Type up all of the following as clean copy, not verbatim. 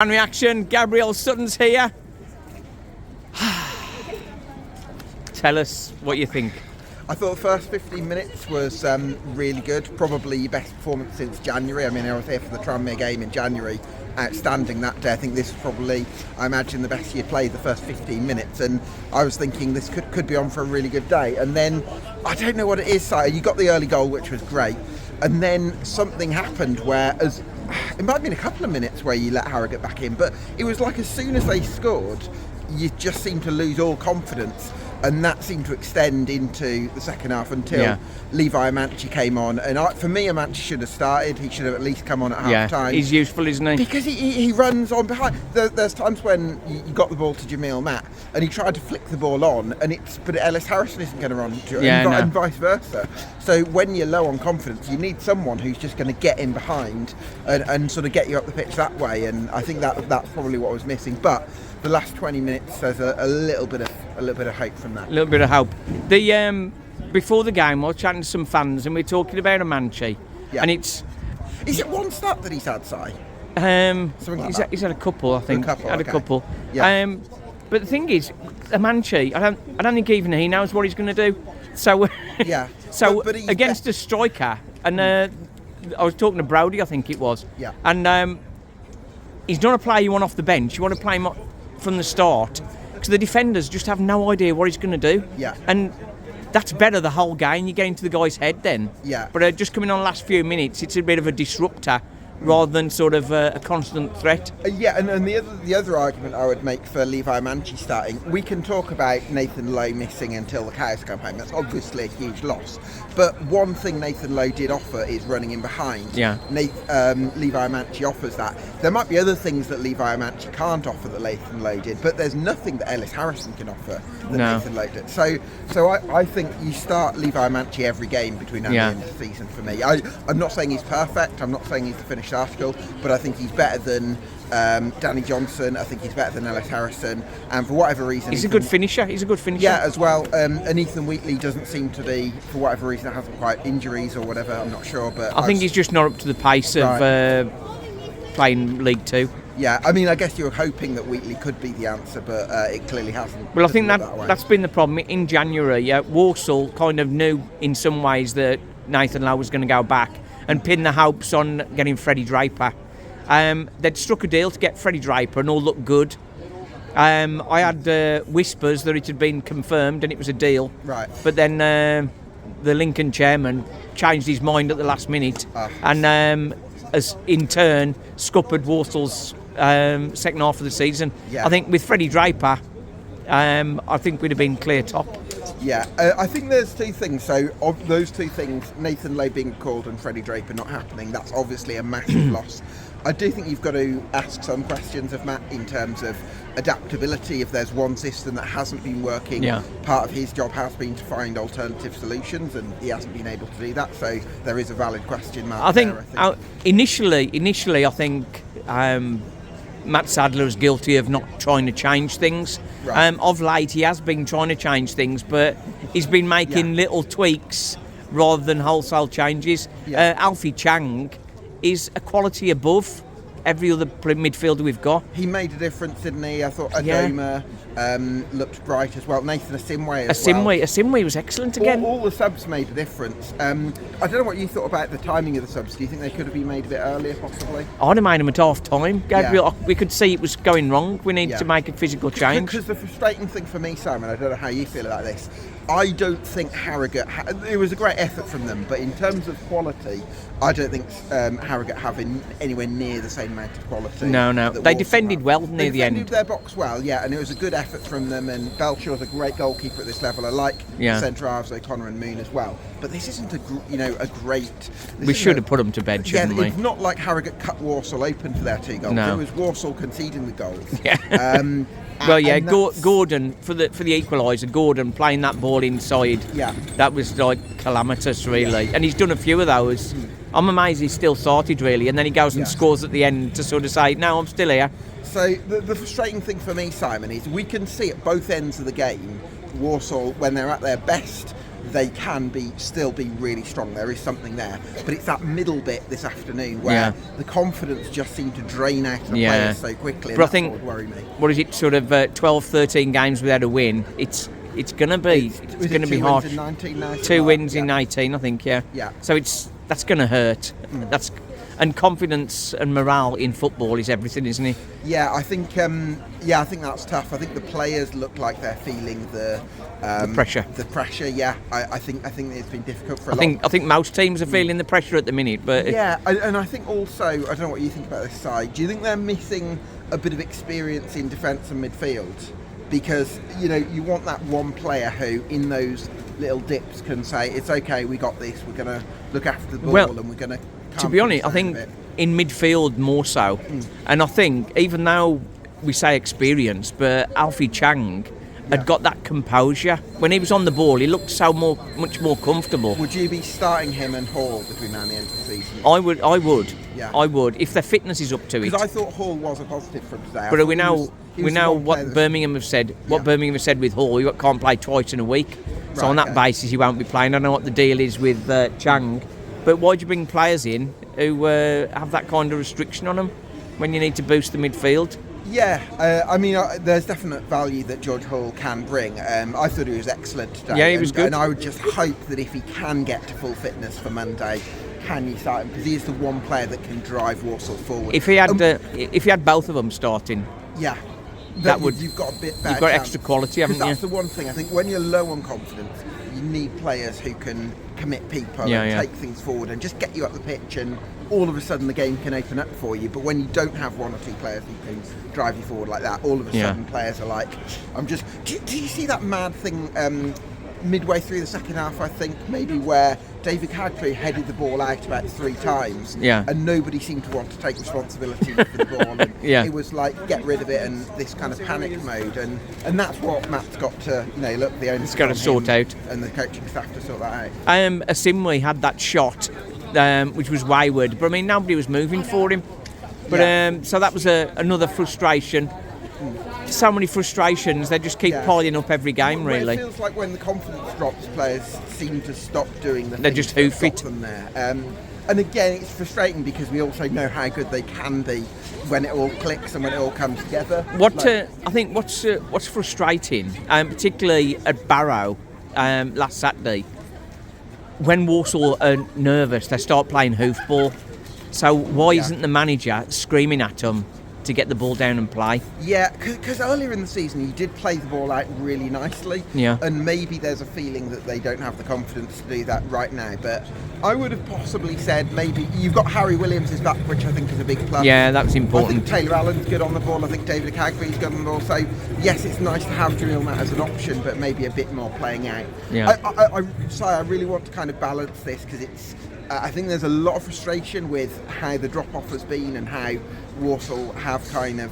Fan reaction, Gab Sutton's here. Tell us what you think. I thought the first 15 minutes was really good. Probably your best performance since January. I mean, I was here for the Tranmere game in January. Outstanding that day. I think this is probably, I imagine, the best you played the first 15 minutes. And I was thinking this could be on for a really good day. And then, I don't know what it is, Si. You got the early goal, which was great. And then something happened where, it might have been a couple of minutes where you let Harrogate back in, but it was like as soon as they scored, you just seemed to lose all confidence. And that seemed to extend into the second half until Levi Manche came on. And for me, Manche should have started. He should have at least come on at half time. He's useful, isn't he? Because he runs on behind. There's times when you got the ball to Jamil Matt and he tried to flick the ball on, but Ellis Harrison isn't going to run to it, and vice versa. So when you're low on confidence, you need someone who's just going to get in behind and sort of get you up the pitch that way. And I think that's probably what was missing. But the last 20 minutes, there's a little bit of hope from that. A little bit of hope. Before the game, I was chatting to some fans, and we were talking about a Manche, and it's. Is it one start that he's had, Si? He's had a couple, I think. A couple. Yeah. But the thing is, a Manche, I don't think even he knows what he's going to do. So but against a striker, and I was talking to Brody, I think it was. Yeah. And he's not a player you want off the bench. You want to play him from the start, because the defenders just have no idea what he's going to do. Yeah. And that's better the whole game. You get into the guy's head then. Yeah. But just coming on the last few minutes, it's a bit of a disruptor rather than sort of a constant threat. And the other argument I would make for Levi Manche starting, we can talk about Nathan Lowe missing until the Chaos campaign. That's obviously a huge loss. But one thing Nathan Lowe did offer is running in behind. Yeah. Levi Manche offers that. There might be other things that Levi Manche can't offer that Nathan Lowe did, but there's nothing that Ellis Harrison can offer that Nathan Lowe did. So I think you start Levi Manche every game between now and the end of the season for me. I'm not saying he's perfect. I'm not saying he's the finished article, but I think he's better than Danny Johnson. I think he's better than Ellis Harrison, and for whatever reason he's a good finisher. Yeah, as well. And Ethan Wheatley doesn't seem to be, for whatever reason, hasn't quite injuries or whatever, I'm not sure, but I think he's just not up to the pace of playing League Two. Yeah, I mean, I guess you were hoping that Wheatley could be the answer, but it clearly hasn't. Well, I think that's been the problem. In January, Walsall kind of knew in some ways that Nathan Lowe was going to go back and pin the hopes on getting Freddie Draper. They'd struck a deal to get Freddie Draper and all looked good. I had whispers that it had been confirmed and it was a deal. Right. But then the Lincoln chairman changed his mind at the last minute and has in turn scuppered Walsall's second half of the season. Yeah. I think with Freddie Draper, I think we'd have been clear top. Yeah, I think there's two things. So of those two things, Nathan Lowe being called and Freddie Draper not happening, that's obviously a massive loss. I do think you've got to ask some questions of Matt in terms of adaptability. If there's one system that hasn't been working, part of his job has been to find alternative solutions, and he hasn't been able to do that. So there is a valid question mark. I think initially, I think Matt Sadler was guilty of not trying to change things. Right. Of late, he has been trying to change things, but he's been making little tweaks rather than wholesale changes. Yeah. Alfie Chang is a quality above every other midfielder we've got. He made a difference, didn't he? I thought Adoma looked bright as well. Nathan Asimwe Asimwe was excellent again. All the subs made a difference. I don't know what you thought about the timing of the subs. Do you think they could have been made a bit earlier, possibly? I'd have made them at half time. Gabriel, we could see it was going wrong. We need to make a physical change. Because the frustrating thing for me, Simon, I don't know how you feel about this, I don't think Harrogate... it was a great effort from them, but in terms of quality, I don't think Harrogate have anywhere near the same amount of quality. No. They defended well near the end. They defended their box well, and it was a good effort from them, and Belshaw's a great goalkeeper at this level. I like centre halves, O'Connor and Moon as well. But this isn't a great... We should have put them to bed, shouldn't we? It's not like Harrogate cut Walsall open for their 2 goals. No. It was Walsall conceding the goals. Yeah. Gordon for the equaliser. Gordon playing that ball inside. Yeah, that was like calamitous, really. And he's done a few of those. I'm amazed he's still started, really. And then he goes and scores at the end to sort of say, "No, I'm still here." So the frustrating thing for me, Simon, is we can see at both ends of the game, Walsall, when they're at their best, they can still be really strong. There is something there, but it's that middle bit this afternoon where the confidence just seemed to drain out of the players so quickly. And but I think, what would worry me. What is it? Sort of 12, 13 games without a win. It's going to be be harsh. 2 wins in 19, I think. Yeah. So that's going to hurt. And confidence and morale in football is everything, isn't it? Yeah, I think that's tough. I think the players look like they're feeling the pressure. The pressure, yeah. I think it's been difficult for a lot. I think most teams are feeling the pressure at the minute, but and I think also, I don't know what you think about this side. Do you think they're missing a bit of experience in defence and midfield? Because you want that one player who, in those little dips, can say, "It's okay, we got this. We're going to look after the ball, and we're going to." To be honest, I think in midfield more so. And I think, even though we say experience, but Alfie Chang had got that composure. When he was on the ball, he looked much more comfortable. Would you be starting him and Hall between now and the end of the season? I would. Yeah. I would, if their fitness is up to it. Because I thought Hall was a positive from today. But we know what Birmingham have said. What Birmingham have said with Hall, you can't play twice in a week. So on that basis, he won't be playing. I don't know what the deal is with Chang. But why do you bring players in who have that kind of restriction on them when you need to boost the midfield? Yeah, there's definite value that George Hall can bring. I thought he was excellent today. Yeah, he was good. And I would just hope that if he can get to full fitness for Monday, can you start him? Because he is the one player that can drive Walsall forward. If he had both of them starting, you've got a bit better. You've got extra quality, haven't you? That's the one thing. I think when you're low on confidence, you need players who can commit people and take things forward and just get you up the pitch, and all of a sudden the game can open up for you. But when you don't have one or two players who can drive you forward like that, all of a sudden players are like, do you see that mad thing midway through the second half, I think, maybe, where David Hadley headed the ball out about 3 times and nobody seemed to want to take responsibility for the ball, and it was like, get rid of it, and this kind of panic mode, and that's what Matt's got to, look, the owner's got to sort out, and the coaching staff to sort that out. Asimwe had that shot which was wayward, but I mean, nobody was moving for him, but so that was another frustration. So many frustrations, they just keep piling up every game, really. It feels like when the confidence drops, players seem to stop doing the they're things just hoof it. Them there. And again, it's frustrating because we also know how good they can be when it all clicks and when it all comes together. I think what's frustrating, particularly at Barrow last Saturday, when Walsall are nervous, they start playing hoofball. So why isn't the manager screaming at them to get the ball down and play? Yeah, because earlier in the season you did play the ball out really nicely, and maybe there's a feeling that they don't have the confidence to do that right now, but I would have possibly said maybe you've got Harry Williams' back, which I think is a big plus. Yeah, that's important. I think Taylor Allen's good on the ball, I think David Cagbee's good on the ball, so yes, it's nice to have Jamil Matt as an option, but maybe a bit more playing out. I really want to kind of balance this, because it's I think there's a lot of frustration with how the drop-off has been and how Walsall have kind of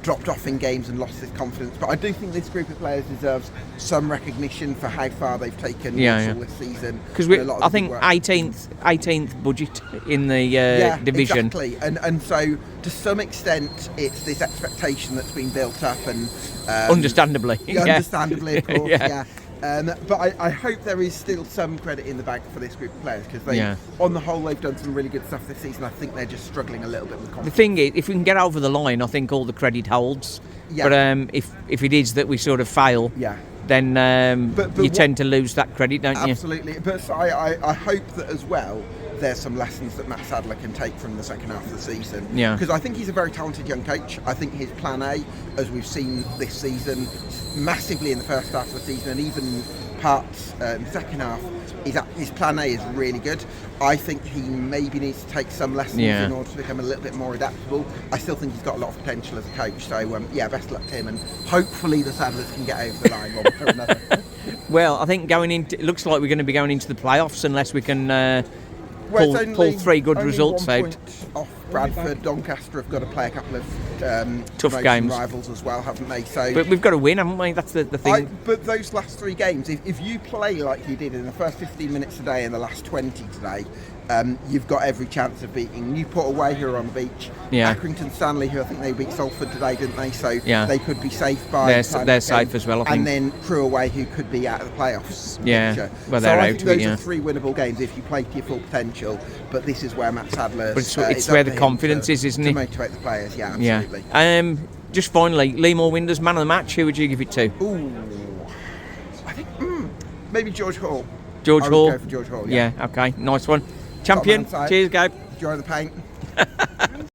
dropped off in games and lost this confidence. But I do think this group of players deserves some recognition for how far they've taken Walsall this season. Because I think 18th budget in the division. Exactly. And so to some extent it's this expectation that's been built up, and understandably. Understandably, of course, but I hope there is still some credit in the bank for this group of players, because they, on the whole, they've done some really good stuff this season. I think they're just struggling a little bit with confidence. The thing is, if we can get over the line, I think all the credit holds. But if it is that we sort of fail, then you tend to lose that credit, don't you? Absolutely. But I hope that as well there's some lessons that Matt Sadler can take from the second half of the season. Because I think he's a very talented young coach. I think his plan A, as we've seen this season, massively in the first half of the season, and even parts in the second half, his plan A is really good. I think he maybe needs to take some lessons in order to become a little bit more adaptable. I still think he's got a lot of potential as a coach. So best luck to him, and hopefully the Sadlers can get over the line one way or another. Well, I think it looks like we're going to be going into the playoffs unless we can pull 3 good results out. Bradford, Doncaster have got to play a couple of Tough promotion games. rivals as well, haven't they? So, But we've got to win, haven't we? That's the thing. but those last 3 games, if you play like you did in the first 15 minutes today and the last 20 today, you've got every chance of beating Newport away, who are on the beach. Yeah. Accrington Stanley, who I think they beat Salford today, didn't they? So Yeah. they could be safe by the time They're of the game. safe as well, I think. And then Crewe away, who could be out of the playoffs. Yeah. picture. Well, so they're I out think of it, those yeah. are 3 winnable games if you play to your full potential. But this is where Matt Sadler. But it's where the confidence is, isn't to it? motivate the players. Yeah, Yeah. absolutely. Just finally, Lee Moore Winders, man of the match. Who would you give it to? Ooh, I think maybe George Hall. George I would Hall. go for George Hall. Yeah. Okay, nice one. Champion. Top man side. Cheers, Gabe. Enjoy the paint.